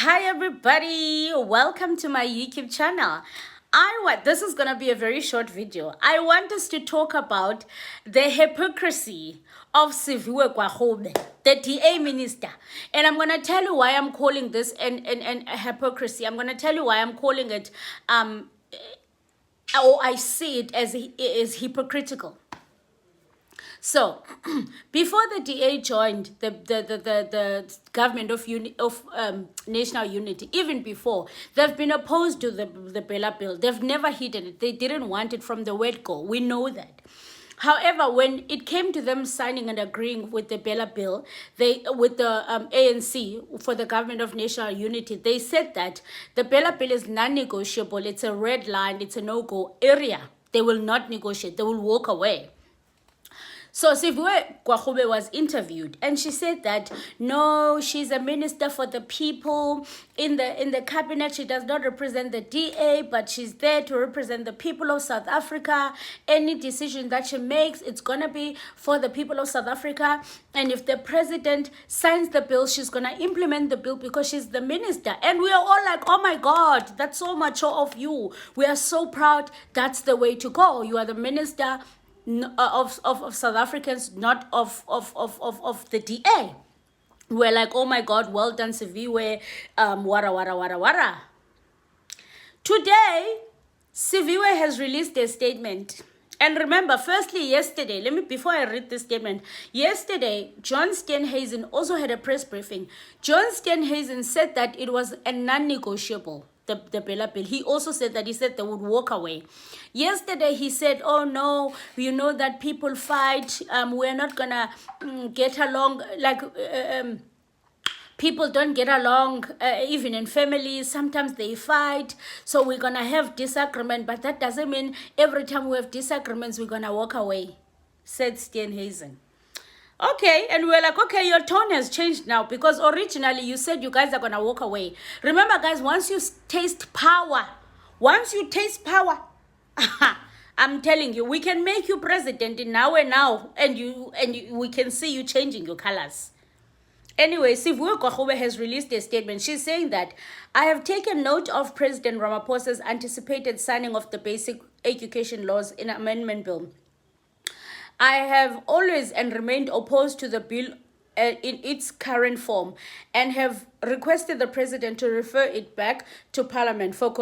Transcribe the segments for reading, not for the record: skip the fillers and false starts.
Hi everybody, welcome to my YouTube channel. This is gonna be a very short video. I want us to talk about the hypocrisy of Siviwe Gwarhube, the DA minister. And I'm gonna tell you why I'm calling this an hypocrisy. I'm gonna tell you why I'm calling it or I see it as hypocritical. So, before the DA joined the government of national unity, even before, they've been opposed to the Bella bill. They've never hidden it. They didn't want it from the word go. We know that. However, when it came to them signing and agreeing with the Bella bill, with the ANC for the government of national unity, they said that the Bella bill is non-negotiable. It's a red line. It's a no-go area. They will not negotiate. They will walk away. So Siviwe Gwarhube was interviewed, and she said that no, she's a minister for the people. In the cabinet, she does not represent the DA, but she's there to represent the people of South Africa. Any decision that she makes, it's gonna be for the people of South Africa. And if the president signs the bill, she's gonna implement the bill because she's the minister. And we are all like, oh my God, that's so mature of you. We are so proud. That's the way to go. You are the minister of South Africans, not of the DA. We're like, oh my God, well done, Siviwe, wara. Today, Siviwe has released a statement. And remember, firstly, yesterday, before I read this statement, yesterday, John Steenhuisen also had a press briefing. John Steenhuisen said that it was a non-negotiable, the Bella bill. He also said that they would walk away. Yesterday, he said, oh no, you know that people fight. We're not gonna get along, people don't get along, even in families. Sometimes they fight. So we're gonna have disagreement, but that doesn't mean every time we have disagreements, we're gonna walk away, said Steenhuisen. Okay, and we're like, okay, your tone has changed now because originally you said you guys are gonna walk away. Remember, guys, once you taste power, I'm telling you, we can make you president in now, and we can see you changing your colors. Anyway, Siviwe Gwarhube has released a statement. She's saying that I have taken note of President Ramaphosa's anticipated signing of the basic education laws in amendment bill. I have always and remained opposed to the bill in its current form and have requested the president to refer it back to Parliament for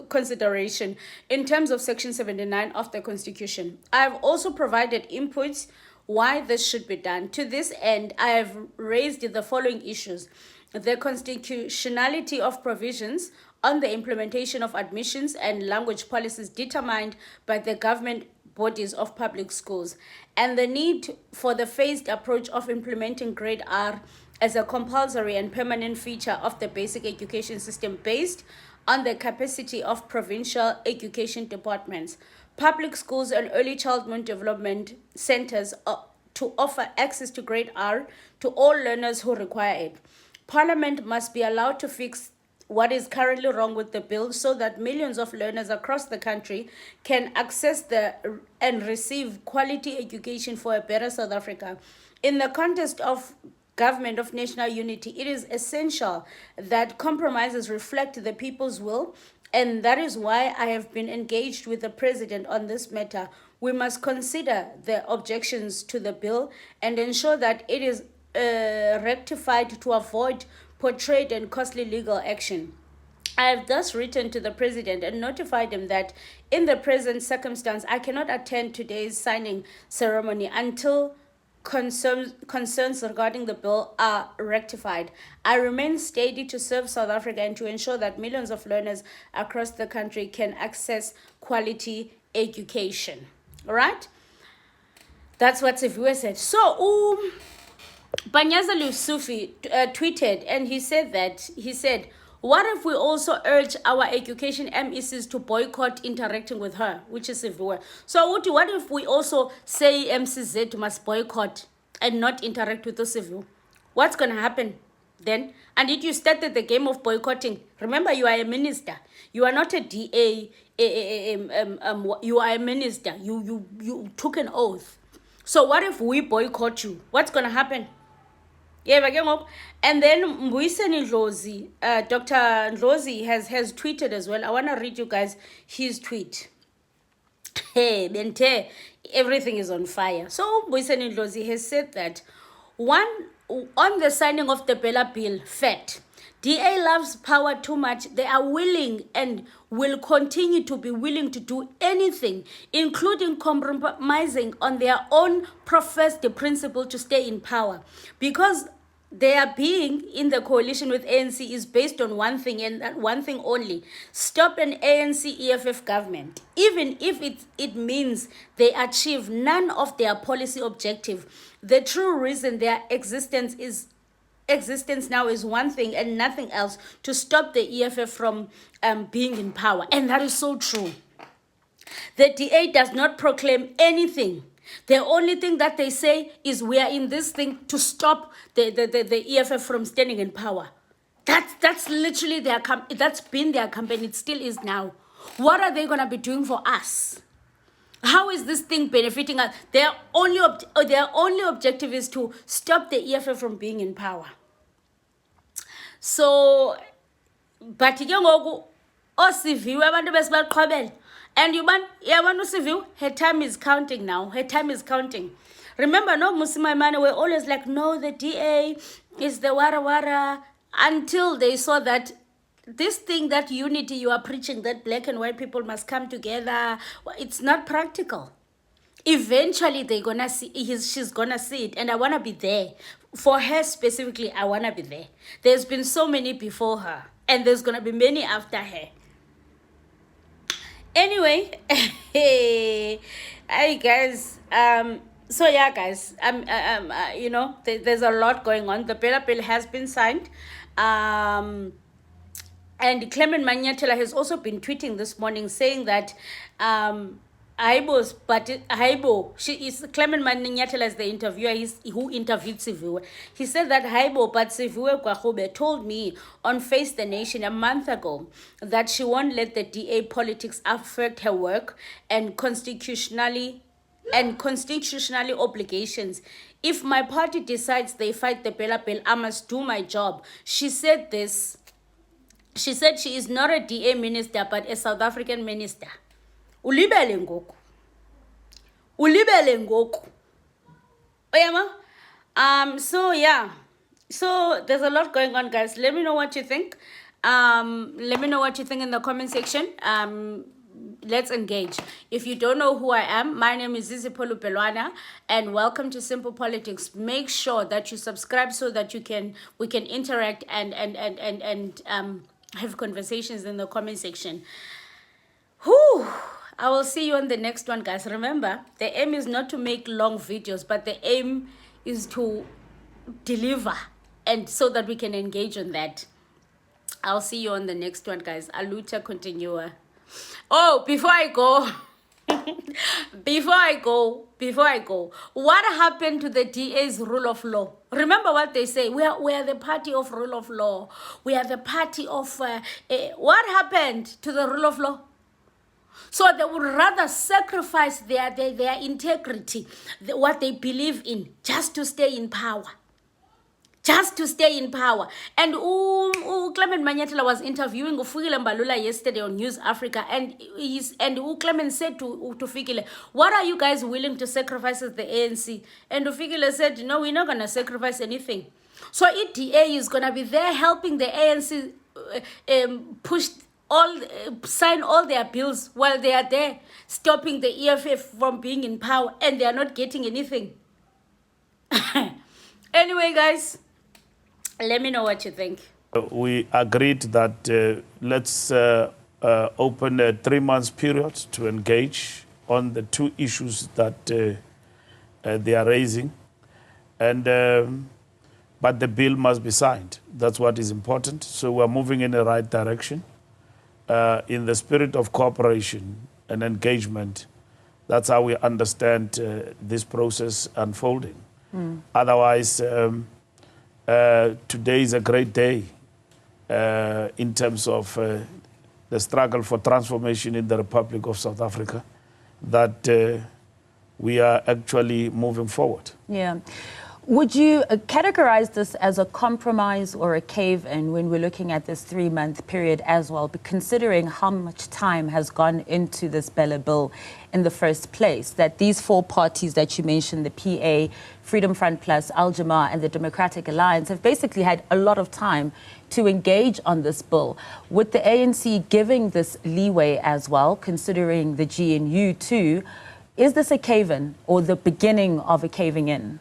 consideration in terms of Section 79 of the Constitution. I have also provided inputs why this should be done. To this end, I have raised the following issues: the constitutionality of provisions on the implementation of admissions and language policies determined by the government bodies of public schools, and the need for the phased approach of implementing grade R as a compulsory and permanent feature of the basic education system based on the capacity of provincial education departments, public schools, and early childhood development centers to offer access to grade R to all learners who require it. Parliament must be allowed to fix what is currently wrong with the bill so that millions of learners across the country can access and receive quality education for a better South Africa. In the context of government of national unity, it is essential that compromises reflect the people's will, and that is why I have been engaged with the president on this matter. We must consider the objections to the bill and ensure that it is rectified to avoid portrayed and costly legal action. I have thus written to the president and notified him that in the present circumstance, I cannot attend today's signing ceremony until concerns regarding the bill are rectified. I remain steady to serve South Africa and to ensure that millions of learners across the country can access quality education. All right? That's what Siviwe said. So, Banyaza Lusufi tweeted, and he said, what if we also urge our education MECs to boycott interacting with her, which is Siviwe? So what if we also say MCZ must boycott and not interact with the Siviwe? What's going to happen then? And if you started the game of boycotting, remember you are a minister. You are not a DA. You are a minister. You took an oath. So what if we boycott you? What's going to happen? And then Mbuyiseni Ndlozi, Dr. Ndlozi has tweeted as well. I want to read you guys his tweet. Hey, Bente, everything is on fire. So Mbuyiseni Ndlozi has said that on the signing of the Bella Bill, fact, DA loves power too much. They are willing and will continue to be willing to do anything, including compromising on their own professed principle to stay in power. Because their being in the coalition with ANC is based on one thing and that one thing only: stop an ANC EFF government, even if it means they achieve none of their policy objective. The true reason their existence now is one thing and nothing else: to stop the EFF from being in power. And that is so true. The DA does not proclaim anything. The only thing that they say is we are in this thing to stop the EFF from standing in power. That's literally that's been their campaign. It still is now. What are they going to be doing for us? How is this thing benefiting us? Their only objective is to stop the EFF from being in power. So, but Siviwe abantu besibaqhwabela. And you want Siviwe, her time is counting now. Her time is counting. Remember, no, Musimaimane were always like, no, the DA is the wara, until they saw that this thing, that unity you are preaching, that black and white people must come together, it's not practical. Eventually, she's gonna see it, and I wanna be there. For her specifically, I wanna be there. There's been so many before her, and there's gonna be many after her. Anyway, hi guys. So yeah, guys. You know, there's a lot going on. The Bella Bill has been signed. And Clement Manyathela has also been tweeting this morning saying that Clement Manyathela is the interviewer who interviewed Siviwe. He said that but Siviwe Gwarhube told me on Face the Nation a month ago that she won't let the DA politics affect her work and constitutionally obligations. If my party decides they fight the Bella Bill, I must do my job. She said this. She said she is not a DA minister, but a South African minister. Ulibele ngoku. Oyama? So yeah. So there's a lot going on, guys. Let me know what you think. Let me know what you think in the comment section. Let's engage. If you don't know who I am, my name is Zizipolo Pelwana, and welcome to Simple Politics. Make sure that you subscribe so that we can interact and have conversations in the comment section. Whew. I will see you on the next one, guys. Remember, the aim is not to make long videos, but the aim is to deliver, and so that we can engage on that. I'll see you on the next one, guys. Aluta continua. Oh, before I go, what happened to the DA's rule of law? Remember what they say, we are the party of rule of law. We are the party of, what happened to the rule of law? So they would rather sacrifice their integrity, what they believe in, just to stay in power. Just to stay in power. And Clement Manyathela was interviewing Fikile Mbalula yesterday on News Africa, and Clement said to Fikile, what are you guys willing to sacrifice as the ANC? And Fikile said, no, we're not going to sacrifice anything. So EDA is going to be there helping the ANC sign all their bills while they are there, stopping the EFF from being in power, and they are not getting anything. Anyway, guys, let me know what you think. We agreed that let's open a 3-month period to engage on the 2 issues that they are raising, and but the bill must be signed. That's what is important. So we're moving in the right direction. In the spirit of cooperation and engagement, that's how we understand this process unfolding. Otherwise, today is a great day in terms of the struggle for transformation in the Republic of South Africa, that we are actually moving forward. Yeah. Would you categorize this as a compromise or a cave-in when we're looking at this 3-month period as well, but considering how much time has gone into this Bella bill in the first place, that these 4 parties that you mentioned, the PA, Freedom Front Plus, Al-Jamaa and the Democratic Alliance, have basically had a lot of time to engage on this bill. With the ANC giving this leeway as well, considering the GNU too, is this a cave-in or the beginning of a caving in?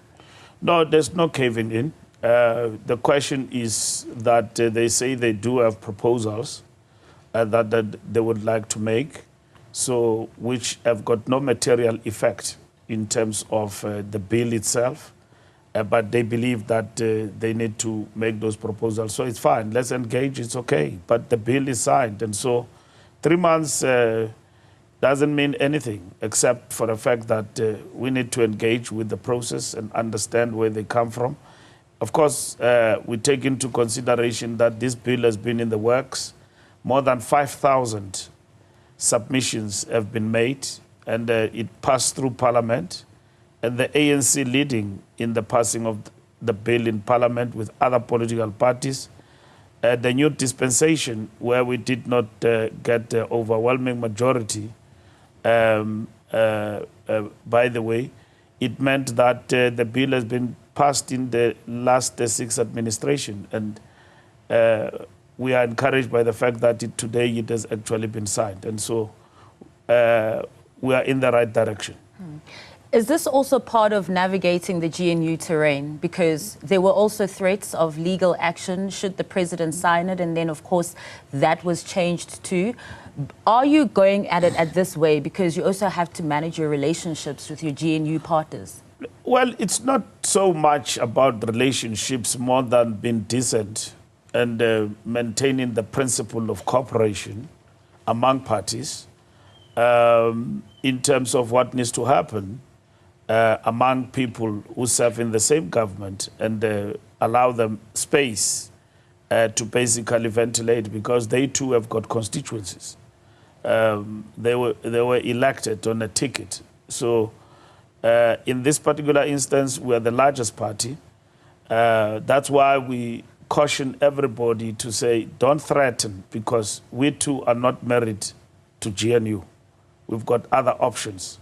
No, there's no caving in. The question is that they say they do have proposals that they would like to make, so which have got no material effect in terms of the bill itself, but they believe that they need to make those proposals. So it's fine, let's engage, it's okay. But the bill is signed, and so 3 months doesn't mean anything except for the fact that we need to engage with the process and understand where they come from. Of course, we take into consideration that this bill has been in the works. More than 5,000 submissions have been made, and it passed through Parliament, and the ANC leading in the passing of the bill in Parliament with other political parties. The new dispensation, where we did not get the overwhelming majority, by the way, it meant that the bill has been passed in the last 6 administration, and we are encouraged by the fact that today it has actually been signed, and so we are in the right direction. Is this also part of navigating the GNU terrain? Because there were also threats of legal action should the president sign it, and then of course that was changed too. Are you going at it at this way because you also have to manage your relationships with your GNU partners? Well, it's not so much about relationships more than being decent and maintaining the principle of cooperation among parties in terms of what needs to happen among people who serve in the same government, and allow them space to basically ventilate, because they too have got constituencies. They were elected on a ticket. So in this particular instance, we are the largest party. That's why we caution everybody to say, don't threaten, because we too are not married to GNU. We've got other options.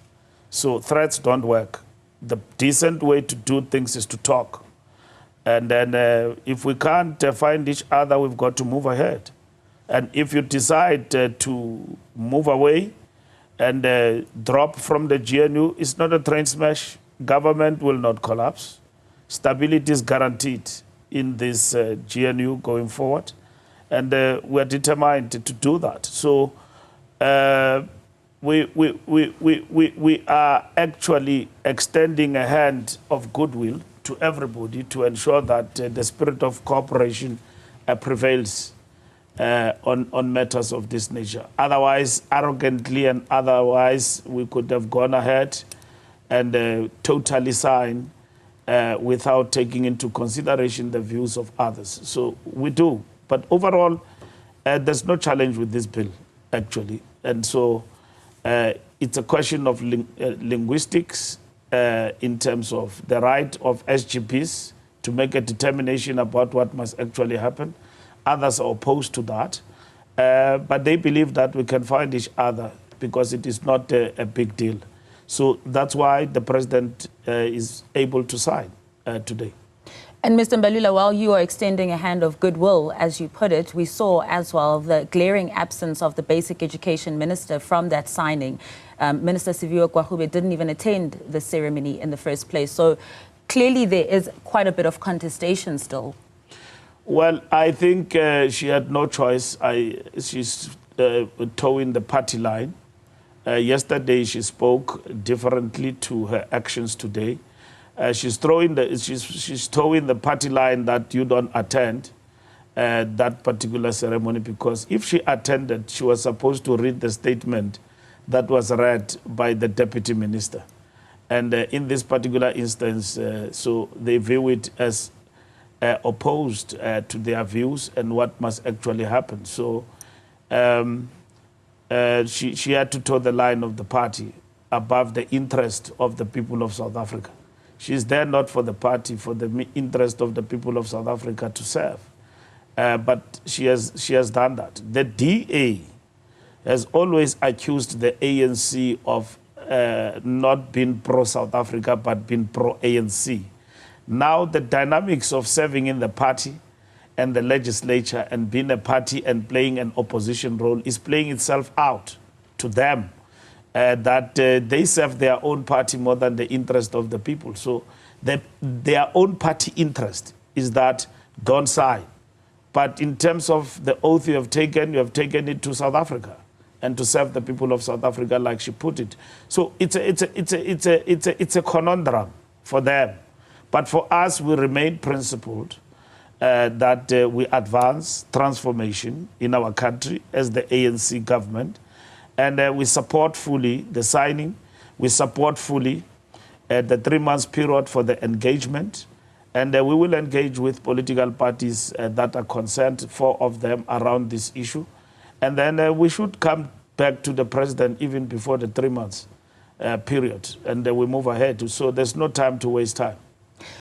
So threats don't work. The decent way to do things is to talk. And then if we can't find each other, we've got to move ahead. And if you decide to move away and drop from the GNU, it's not a train smash. Government will not collapse. Stability is guaranteed in this GNU going forward. And we're determined to do that. So we are actually extending a hand of goodwill to everybody to ensure that the spirit of cooperation prevails on matters of this nature. Otherwise, arrogantly and otherwise, we could have gone ahead and totally sign without taking into consideration the views of others. So we do. But overall, there's no challenge with this bill, actually. And so it's a question of linguistics in terms of the right of SGPs to make a determination about what must actually happen. Others are opposed to that, but they believe that we can find each other because it is not a big deal. So that's why the president is able to sign today. And Mr. Mbalula, while you are extending a hand of goodwill, as you put it, we saw as well the glaring absence of the basic education minister from that signing. Minister Siviwe Gwarhube didn't even attend the ceremony in the first place. So clearly there is quite a bit of contestation still. Well, I think she had no choice. She's towing the party line. Yesterday she spoke differently to her actions today. She's towing the party line that you don't attend that particular ceremony, because if she attended, she was supposed to read the statement that was read by the deputy minister. And in this particular instance, so they view it as opposed to their views and what must actually happen. So she had to toe the line of the party above the interest of the people of South Africa. She's there not for the party, for the interest of the people of South Africa to serve. But she has done that. The DA has always accused the ANC of not being pro-South Africa, but being pro-ANC. Now the dynamics of serving in the party and the legislature and being a party and playing an opposition role is playing itself out to them. That they serve their own party more than the interest of the people. So their own party interest is that don't sign. But in terms of the oath you have taken it to South Africa and to serve the people of South Africa, like she put it. So it's a conundrum for them. But for us, we remain principled that we advance transformation in our country as the ANC government. And we support fully the signing. We support fully the 3 months period for the engagement. And we will engage with political parties that are concerned, 4 of them, around this issue. And then we should come back to the president even before the 3 months period. And we move ahead. So there's no time to waste time.